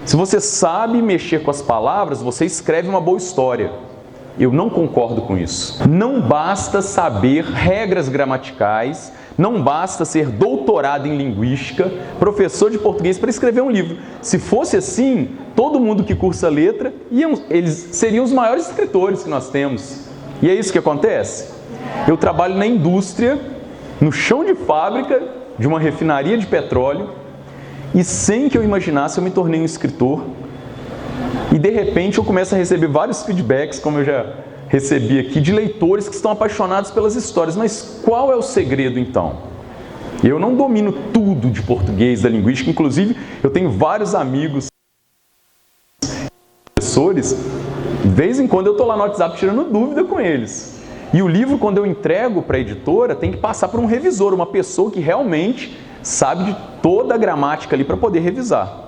Se você sabe mexer com as palavras, você escreve uma boa história. Eu não concordo com isso. Não basta saber regras gramaticais, não basta ser doutorado em linguística, professor de português para escrever um livro. Se fosse assim, todo mundo que cursa letra, eles seriam os maiores escritores que nós temos. E é isso que acontece. Eu trabalho na indústria, no chão de fábrica de uma refinaria de petróleo, e sem que eu imaginasse, eu me tornei um escritor. E de repente eu começo a receber vários feedbacks, como eu já recebi aqui, de leitores que estão apaixonados pelas histórias. Mas qual é o segredo então? Eu não domino tudo de português, da linguística, inclusive eu tenho vários amigos, professores, de vez em quando eu estou lá no WhatsApp tirando dúvida com eles. E o livro, quando eu entrego para a editora, tem que passar por um revisor, uma pessoa que realmente sabe de toda a gramática ali para poder revisar.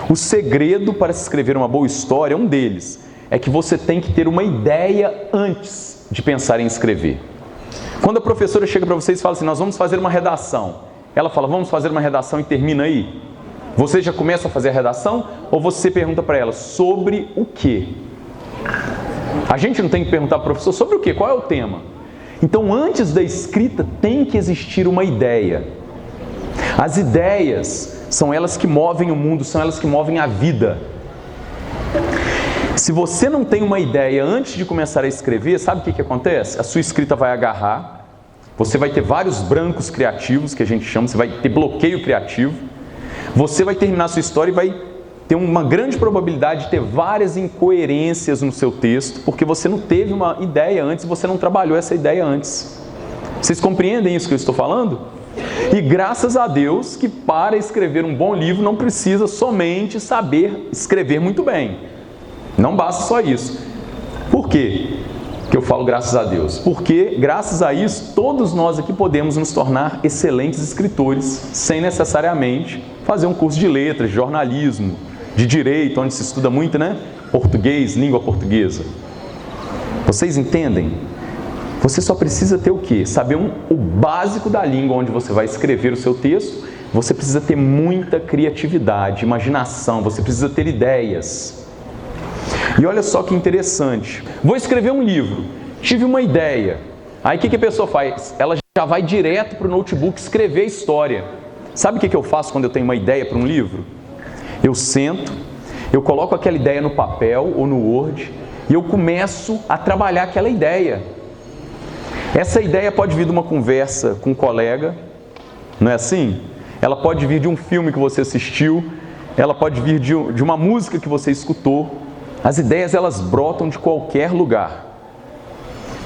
O segredo para se escrever uma boa história, um deles, é que você tem que ter uma ideia antes de pensar em escrever. Quando a professora chega para vocês e fala assim, nós vamos fazer uma redação, ela fala, vamos fazer uma redação e termina aí? Você já começa a fazer a redação ou você pergunta para ela sobre o quê? A gente não tem que perguntar para o professor sobre o quê? Qual é o tema? Então, antes da escrita, tem que existir uma ideia. As ideias são elas que movem o mundo, são elas que movem a vida. Se você não tem uma ideia antes de começar a escrever, sabe o que acontece? A sua escrita vai agarrar, você vai ter vários brancos criativos, que a gente chama, você vai ter bloqueio criativo, você vai terminar a sua história e vai ter uma grande probabilidade de ter várias incoerências no seu texto, porque você não teve uma ideia antes, você não trabalhou essa ideia antes. Vocês compreendem isso que eu estou falando? E graças a Deus que para escrever um bom livro não precisa somente saber escrever muito bem. Não basta só isso. Por quê que eu falo graças a Deus? Porque graças a isso todos nós aqui podemos nos tornar excelentes escritores sem necessariamente fazer um curso de letras, de jornalismo, de direito, onde se estuda muito, né? Português, língua portuguesa. Vocês entendem? Você só precisa ter o quê? Saber o básico da língua onde você vai escrever o seu texto. Você precisa ter muita criatividade, imaginação, você precisa ter ideias. E olha só que interessante. Vou escrever um livro, tive uma ideia. Aí o que a pessoa faz? Ela já vai direto para o notebook escrever a história. Sabe o que eu faço quando eu tenho uma ideia para um livro? Eu sento, eu coloco aquela ideia no papel ou no Word e eu começo a trabalhar aquela ideia. Essa ideia pode vir de uma conversa com um colega, não é assim? Ela pode vir de um filme que você assistiu, ela pode vir de uma música que você escutou. As ideias, elas brotam de qualquer lugar,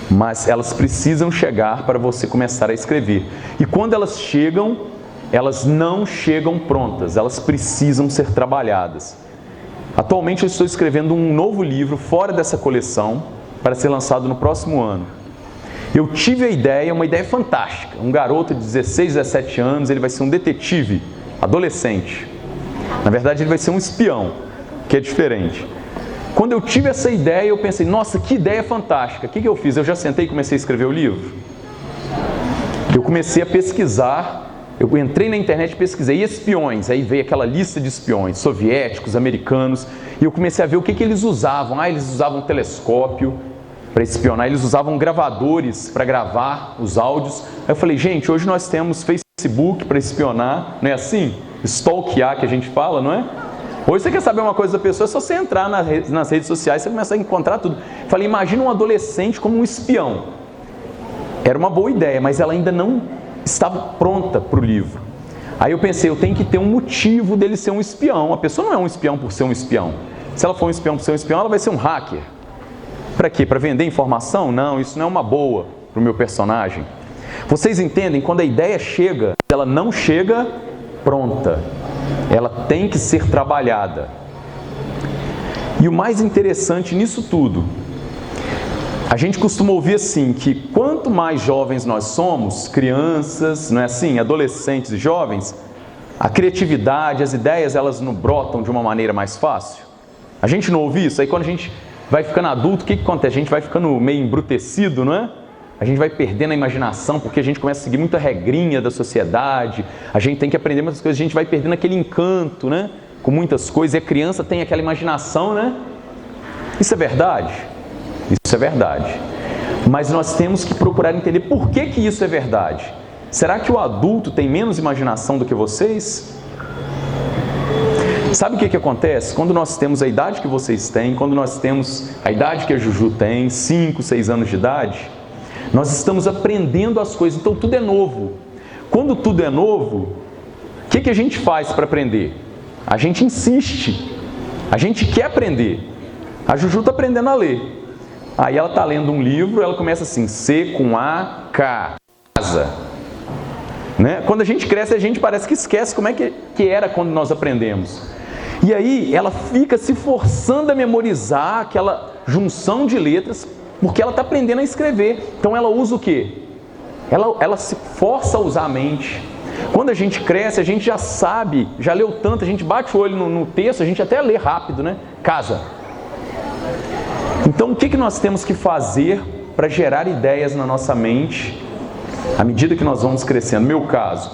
mas elas precisam chegar para você começar a escrever. E quando elas chegam, elas não chegam prontas, elas precisam ser trabalhadas. Atualmente eu estou escrevendo um novo livro fora dessa coleção para ser lançado no próximo ano. Eu tive a ideia, uma ideia fantástica. Um garoto de 16, 17 anos, ele vai ser um detetive, adolescente. Na verdade, ele vai ser um espião, que é diferente. Quando eu tive essa ideia, eu pensei, nossa, que ideia fantástica. O que eu fiz? Eu já sentei e comecei a escrever o livro. Eu comecei a pesquisar, eu entrei na internet e pesquisei espiões. Aí veio aquela lista de espiões, soviéticos, americanos, e eu comecei a ver o que eles usavam. Eles usavam telescópio para espionar, eles usavam gravadores para gravar os áudios. Aí eu falei, gente, hoje nós temos Facebook para espionar, não é assim? Stalkear que a gente fala, não é? Hoje você quer saber uma coisa da pessoa, é só você entrar nas redes sociais, você começa a encontrar tudo. Eu falei, imagina um adolescente como um espião. Era uma boa ideia, mas ela ainda não estava pronta para o livro. Aí eu pensei, eu tenho que ter um motivo dele ser um espião. A pessoa não é um espião por ser um espião. Se ela for um espião por ser um espião, ela vai ser um hacker. Para quê? Para vender informação? Não, isso não é uma boa para o meu personagem. Vocês entendem? Quando a ideia chega, ela não chega pronta. Ela tem que ser trabalhada. E o mais interessante nisso tudo, a gente costuma ouvir assim, que quanto mais jovens nós somos, crianças, não é assim, adolescentes e jovens, a criatividade, as ideias, elas não brotam de uma maneira mais fácil. A gente não ouve isso? Aí quando a gente vai ficando adulto, o que acontece? A gente vai ficando meio embrutecido, não é? A gente vai perdendo a imaginação, porque a gente começa a seguir muita regrinha da sociedade, a gente tem que aprender muitas coisas, a gente vai perdendo aquele encanto, né? com muitas coisas, e a criança tem aquela imaginação, né? Isso é verdade? Isso é verdade. Mas nós temos que procurar entender por que isso é verdade. Será que o adulto tem menos imaginação do que vocês? Sabe o que acontece? Quando nós temos a idade que vocês têm, quando nós temos a idade que a Juju tem, 5, 6 anos de idade, nós estamos aprendendo as coisas, então tudo é novo. Quando tudo é novo, o que a gente faz para aprender? A gente insiste, a gente quer aprender. A Juju está aprendendo a ler. Aí ela está lendo um livro, ela começa assim, C com A, K, casa. Né? Quando a gente cresce, a gente parece que esquece como é que era quando nós aprendemos. E aí ela fica se forçando a memorizar aquela junção de letras, porque ela está aprendendo a escrever. Então ela usa o quê? Ela se força a usar a mente. Quando a gente cresce, a gente já sabe, já leu tanto, a gente bate o olho no texto, a gente até lê rápido, né? Casa. Então o que nós temos que fazer para gerar ideias na nossa mente à medida que nós vamos crescendo? No meu caso,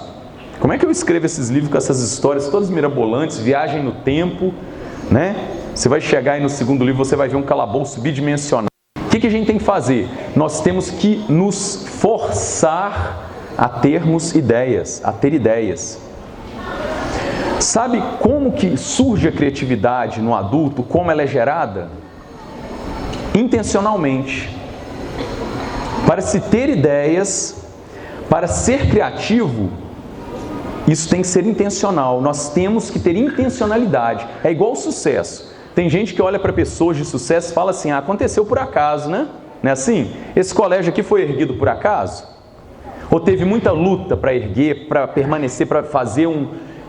como é que eu escrevo esses livros com essas histórias todas mirabolantes, viagem no tempo, né? Você vai chegar aí no segundo livro, você vai ver um calabouço bidimensional. O que a gente tem que fazer? Nós temos que nos forçar a termos ideias, a ter ideias. Sabe como que surge a criatividade no adulto? Como ela é gerada? Intencionalmente. Para se ter ideias, para ser criativo, isso tem que ser intencional. Nós temos que ter intencionalidade. É igual o sucesso. Tem gente que olha para pessoas de sucesso e fala assim, aconteceu por acaso, né? Não é assim? Esse colégio aqui foi erguido por acaso? Ou teve muita luta para erguer, para permanecer, para fazer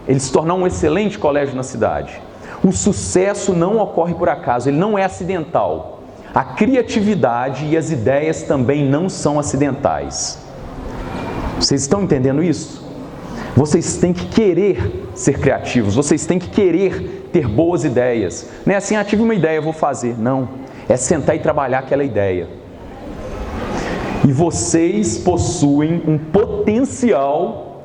ele se tornar um excelente colégio na cidade? O sucesso não ocorre por acaso, ele não é acidental. A criatividade e as ideias também não são acidentais. Vocês estão entendendo isso? Vocês têm que querer ser criativos, vocês têm que querer ter boas ideias. Não é assim, tive uma ideia, vou fazer. Não, é sentar e trabalhar aquela ideia. E vocês possuem um potencial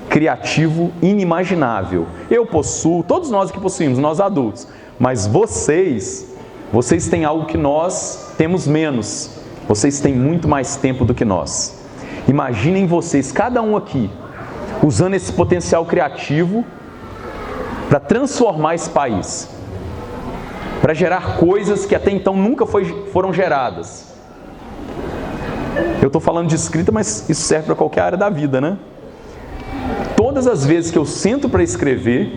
criativo inimaginável. Eu possuo, todos nós que possuímos, nós adultos. Mas vocês têm algo que nós temos menos. Vocês têm muito mais tempo do que nós. Imaginem vocês, cada um aqui, usando esse potencial criativo para transformar esse país, para gerar coisas que até então nunca foram geradas. Eu estou falando de escrita, mas isso serve para qualquer área da vida, né? Todas as vezes que eu sento para escrever,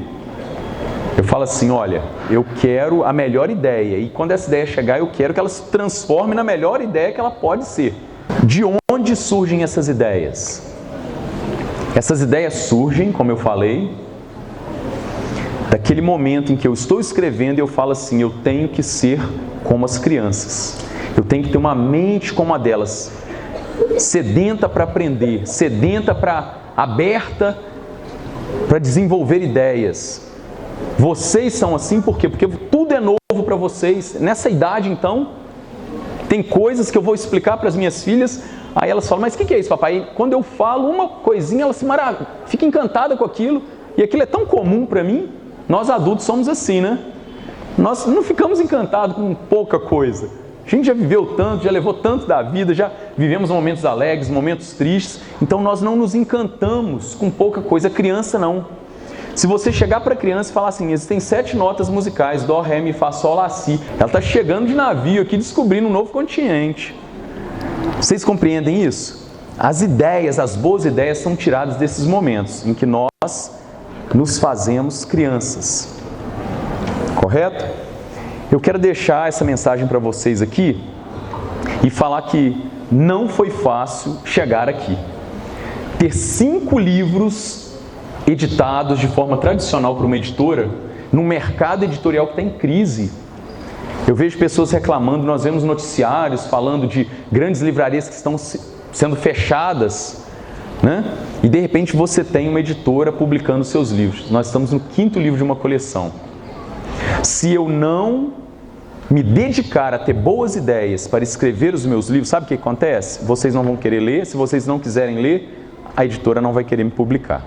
eu falo assim, olha, eu quero a melhor ideia, e quando essa ideia chegar, eu quero que ela se transforme na melhor ideia que ela pode ser. De onde surgem essas ideias? Essas ideias surgem, como eu falei, daquele momento em que eu estou escrevendo e eu falo assim, eu tenho que ser como as crianças. Eu tenho que ter uma mente como a delas, sedenta para aprender, sedenta aberta para desenvolver ideias. Vocês são assim por quê? Porque tudo é novo para vocês. Nessa idade, então, tem coisas que eu vou explicar para as minhas filhas. Aí elas falam, mas o que é isso, papai? Quando eu falo uma coisinha, ela se maravilha, fica encantada com aquilo. E aquilo é tão comum para mim. Nós adultos somos assim, né? Nós não ficamos encantados com pouca coisa. A gente já viveu tanto, já levou tanto da vida, já vivemos momentos alegres, momentos tristes. Então nós não nos encantamos com pouca coisa. A criança não. Se você chegar para a criança e falar assim, existem 7 notas musicais, Dó, Ré, Mi, Fá, Sol, Lá, Si. Ela está chegando de navio aqui, descobrindo um novo continente. Vocês compreendem isso? As ideias, as boas ideias são tiradas desses momentos em que nós nos fazemos crianças. Correto? Eu quero deixar essa mensagem para vocês aqui e falar que não foi fácil chegar aqui. Ter 5 livros editados de forma tradicional por uma editora, num mercado editorial que está em crise. Eu vejo pessoas reclamando, nós vemos noticiários falando de grandes livrarias que estão sendo fechadas, né? E de repente você tem uma editora publicando seus livros. Nós estamos no 5º livro de uma coleção. Se eu não me dedicar a ter boas ideias para escrever os meus livros, sabe o que acontece? Vocês não vão querer ler, se vocês não quiserem ler, a editora não vai querer me publicar.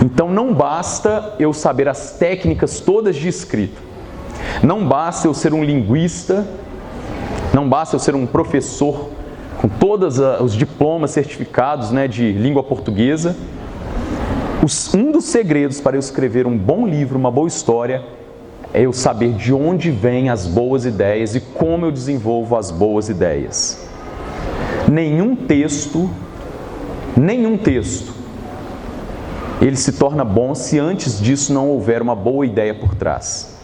Então não basta eu saber as técnicas todas de escrita, não basta eu ser um linguista, não basta eu ser um professor com todos os diplomas certificados, de língua portuguesa. Um dos segredos para eu escrever um bom livro, uma boa história, é eu saber de onde vêm as boas ideias e como eu desenvolvo as boas ideias. Nenhum texto, ele se torna bom se antes disso não houver uma boa ideia por trás.